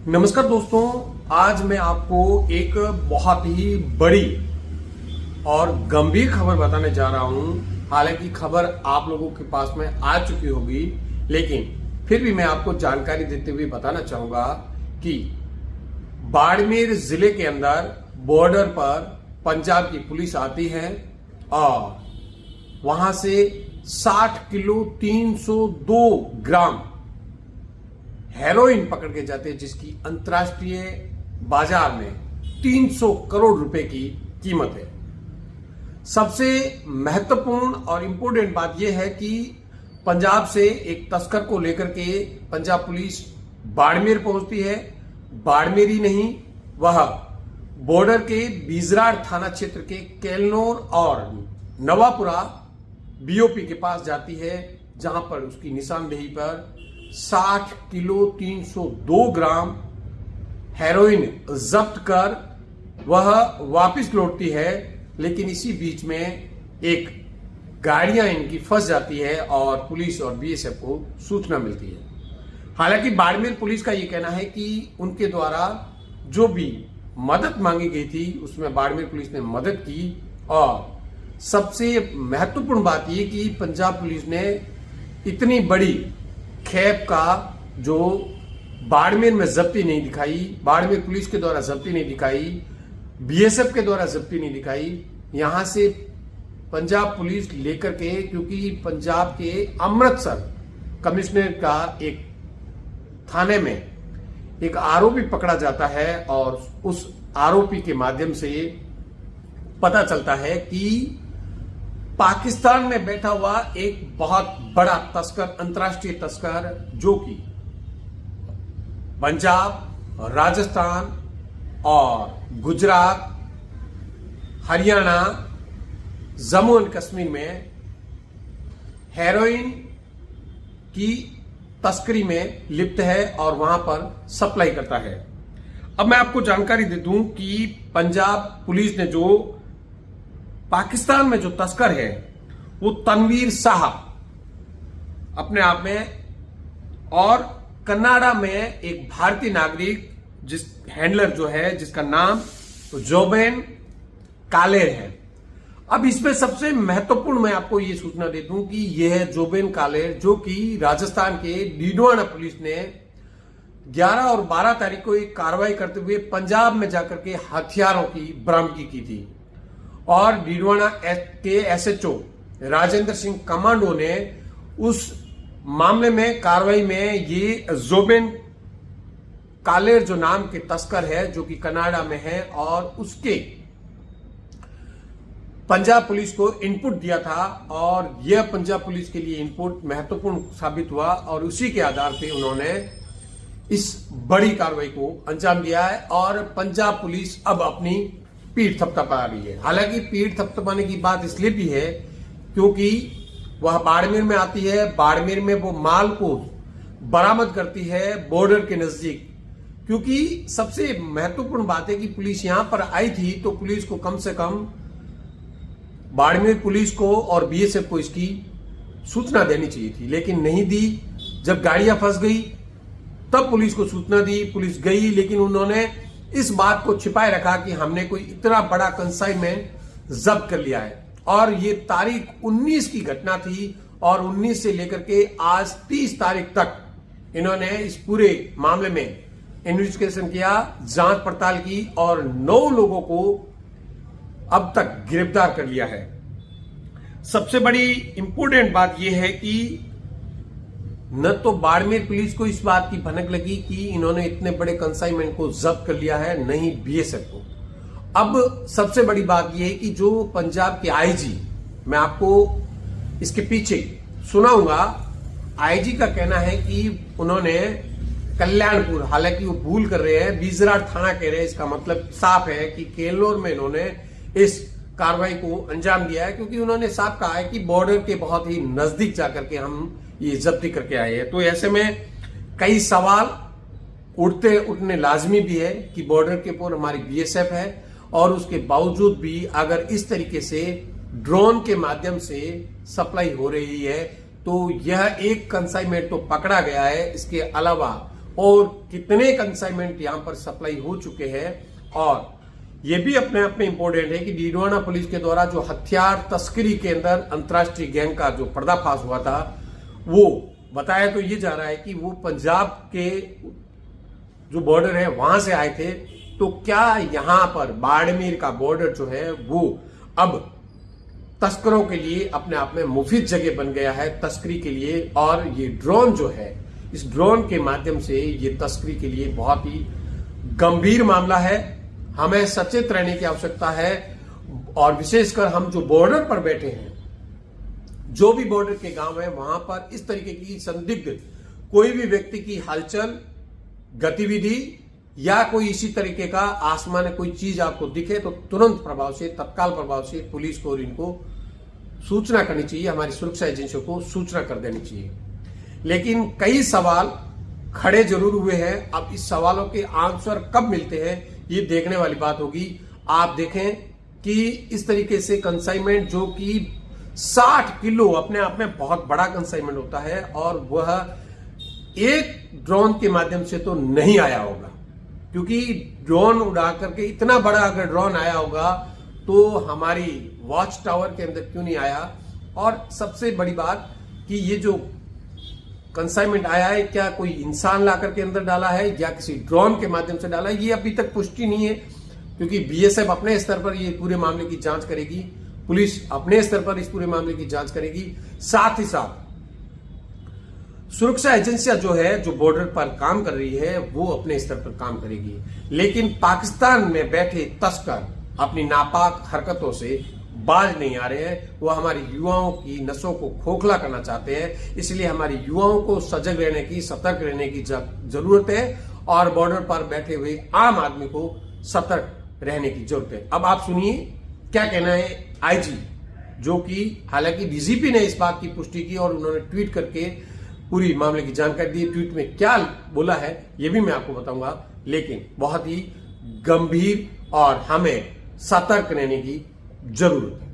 नमस्कार दोस्तों, आज मैं आपको एक बहुत ही बड़ी और गंभीर खबर बताने जा रहा हूं। हालांकि खबर आप लोगों के पास में आ चुकी होगी, लेकिन फिर भी मैं आपको जानकारी देते हुए बताना चाहूंगा कि बाड़मेर जिले के अंदर बॉर्डर पर पंजाब की पुलिस आती है और वहां से 60 किलो 302 ग्राम हेरोइन पकड़ के जाते हैं, जिसकी अंतर्राष्ट्रीय बाजार में 300 करोड़ रुपए की कीमत है। सबसे महत्वपूर्ण और इंपॉर्टेंट बात यह है कि पंजाब से एक तस्कर को लेकर के पंजाब पुलिस बाड़मेर पहुंचती है। बाड़मेर ही नहीं, वह बॉर्डर के बिजराड़ थाना क्षेत्र के केलनौर और नवापुरा बीओपी के पास जाती है, जहां पर उसकी निशानदेही पर 60 किलो 302 ग्राम हेरोइन जब्त कर वह वापस लौटती है। लेकिन इसी बीच में एक गाड़ियां इनकी फंस जाती है और पुलिस और बीएसएफ को सूचना मिलती है। हालांकि बाड़मेर पुलिस का यह कहना है कि उनके द्वारा जो भी मदद मांगी गई थी उसमें बाड़मेर पुलिस ने मदद की। और सबसे महत्वपूर्ण बात यह कि पंजाब पुलिस ने इतनी बड़ी खेप का जो बाड़मेर में जब्ती नहीं दिखाई, बाड़मेर पुलिस के द्वारा जब्ती नहीं दिखाई, बीएसएफ के द्वारा जब्ती नहीं दिखाई। यहां से पंजाब पुलिस लेकर के, क्योंकि पंजाब के अमृतसर कमिश्नर का एक थाने में एक आरोपी पकड़ा जाता है और उस आरोपी के माध्यम से पता चलता है कि पाकिस्तान में बैठा हुआ एक बहुत बड़ा तस्कर, अंतर्राष्ट्रीय तस्कर, जो कि पंजाब, राजस्थान और गुजरात, हरियाणा, जम्मू एंड कश्मीर में हेरोइन की तस्करी में लिप्त है और वहां पर सप्लाई करता है। अब मैं आपको जानकारी दे दूं कि पंजाब पुलिस ने जो पाकिस्तान में जो तस्कर है वो तनवीर शाह अपने आप में, और कनाडा में एक भारतीय नागरिक जिस हैंडलर जो है जिसका नाम जोबेन कालेर है। अब इसमें सबसे महत्वपूर्ण मैं आपको ये सूचना दे दूं कि यह है जोबेन कालेर, जो कि राजस्थान के डीडवाना पुलिस ने 11 और 12 तारीख को एक कार्रवाई करते हुए पंजाब में जाकर के हथियारों की बरामदगी की थी। और डीडवाना के एसएचओ राजेंद्र सिंह कमांडो ने उस मामले में कार्रवाई में ये जोबेन कालेर जो नाम के तस्कर है, जो कि कनाडा में है, और उसके पंजाब पुलिस को इनपुट दिया था और यह पंजाब पुलिस के लिए इनपुट महत्वपूर्ण साबित हुआ और उसी के आधार पर उन्होंने इस बड़ी कार्रवाई को अंजाम दिया है। और पंजाब पुलिस अब अपनी पीठ थपथपा रही है। हालांकि पीठ थपथपाने की बात इसलिए भी है क्योंकि वह बाड़मेर में आती है, बाड़मेर में वो माल को बरामद करती है बॉर्डर के नजदीक। क्योंकि सबसे महत्वपूर्ण बात है कि पुलिस यहां पर आई थी तो पुलिस को कम से कम, बाड़मेर पुलिस को और बीएसएफ को इसकी सूचना देनी चाहिए थी, लेकिन नहीं दी। जब गाड़ियां फंस गई तब पुलिस को सूचना दी, पुलिस गई, लेकिन उन्होंने इस बात को छिपाए रखा कि हमने कोई इतना बड़ा कंसाइनमेंट जब्त कर लिया है। और ये तारीख 19 की घटना थी और 19 से लेकर के आज 30 तारीख तक इन्होंने इस पूरे मामले में इन्वेस्टिगेशन किया, जांच पड़ताल की और 9 लोगों को अब तक गिरफ्तार कर लिया है। सबसे बड़ी इंपॉर्टेंट बात यह है कि न तो बाड़मेर पुलिस को इस बात की भनक लगी कि इन्होंने इतने बड़े कंसाइनमेंट को जब्त कर लिया है, नहीं बीएसएफ को। अब सबसे बड़ी बात यह है कि जो पंजाब के आईजी, मैं आपको इसके पीछे सुनाऊंगा, आईजी का कहना है कि उन्होंने कल्याणपुर, हालांकि वो भूल कर रहे हैं, बिजराड़ थाना कह रहे हैं, इसका मतलब साफ है कि केलनौर में इन्होंने इस कार्रवाई को अंजाम दिया है, क्योंकि उन्होंने साफ कहा है कि बॉर्डर के बहुत ही नजदीक जाकर के हम ये जब्ती करके आए हैं। तो ऐसे में कई सवाल उठने लाजमी भी है कि बॉर्डर के ऊपर हमारी बीएसएफ है और उसके बावजूद भी अगर इस तरीके से ड्रोन के माध्यम से सप्लाई हो रही है तो यह एक कंसाइनमेंट तो पकड़ा गया है, इसके अलावा और कितने कंसाइनमेंट यहां पर सप्लाई हो चुके हैं। और यह भी अपने आप में इंपॉर्टेंट है कि डीडवाना पुलिस के द्वारा जो हथियार तस्करी के अंदर अंतर्राष्ट्रीय गैंग का जो पर्दाफाश हुआ था, वो बताया तो ये जा रहा है कि वो पंजाब के जो बॉर्डर है वहां से आए थे। तो क्या यहां पर बाड़मेर का बॉर्डर जो है वो अब तस्करों के लिए अपने आप में मुफीद जगह बन गया है तस्करी के लिए। और ये ड्रोन जो है, इस ड्रोन के माध्यम से ये तस्करी के लिए बहुत ही गंभीर मामला है। हमें सचेत रहने की आवश्यकता है। और विशेषकर हम जो बॉर्डर पर बैठे हैं, जो भी बॉर्डर के गांव है, वहां पर इस तरीके की संदिग्ध कोई भी व्यक्ति की हलचल, गतिविधि या कोई इसी तरीके का आसमान में कोई चीज आपको दिखे तो तुरंत प्रभाव से, तत्काल प्रभाव से पुलिस को और इनको सूचना करनी चाहिए, हमारी सुरक्षा एजेंसियों को सूचना कर देनी चाहिए। लेकिन कई सवाल खड़े जरूर हुए हैं। अब इस सवालों के आंसर कब मिलते हैं ये देखने वाली बात होगी। आप देखें कि इस तरीके से कंसाइनमेंट जो कि 60 किलो अपने आप में बहुत बड़ा कंसाइनमेंट होता है, और वह एक ड्रोन के माध्यम से तो नहीं आया होगा, क्योंकि ड्रोन उड़ा करके इतना बड़ा अगर ड्रोन आया होगा तो हमारी वॉच टावर के अंदर क्यों नहीं आया। और सबसे बड़ी बात कि ये जो कंसाइनमेंट आया है, क्या कोई इंसान ला करके अंदर डाला है या किसी ड्रोन के माध्यम से डाला है, ये अभी तक पुष्टि नहीं है। क्योंकि बीएसएफ अपने स्तर पर ये पूरे मामले की जांच करेगी, पुलिस अपने स्तर पर इस पूरे मामले की जांच करेगी, साथ ही साथ सुरक्षा एजेंसियां जो है, जो बॉर्डर पर काम कर रही है, वो अपने स्तर पर काम करेगी। लेकिन पाकिस्तान में बैठे तस्कर अपनी नापाक हरकतों से बाज नहीं आ रहे हैं। वो हमारी युवाओं की नसों को खोखला करना चाहते हैं। इसलिए हमारी युवाओं को सजग रहने की, सतर्क रहने की जरूरत है, और बॉर्डर पर बैठे हुए आम आदमी को सतर्क रहने की जरूरत है। अब आप सुनिए क्या कहना है आईजी, जो कि हालांकि डीजीपी ने इस बात की पुष्टि की और उन्होंने ट्वीट करके पूरी मामले की जानकारी दी। ट्वीट में क्या बोला है ये भी मैं आपको बताऊंगा, लेकिन बहुत ही गंभीर और हमें सतर्क रहने की जरूरत है।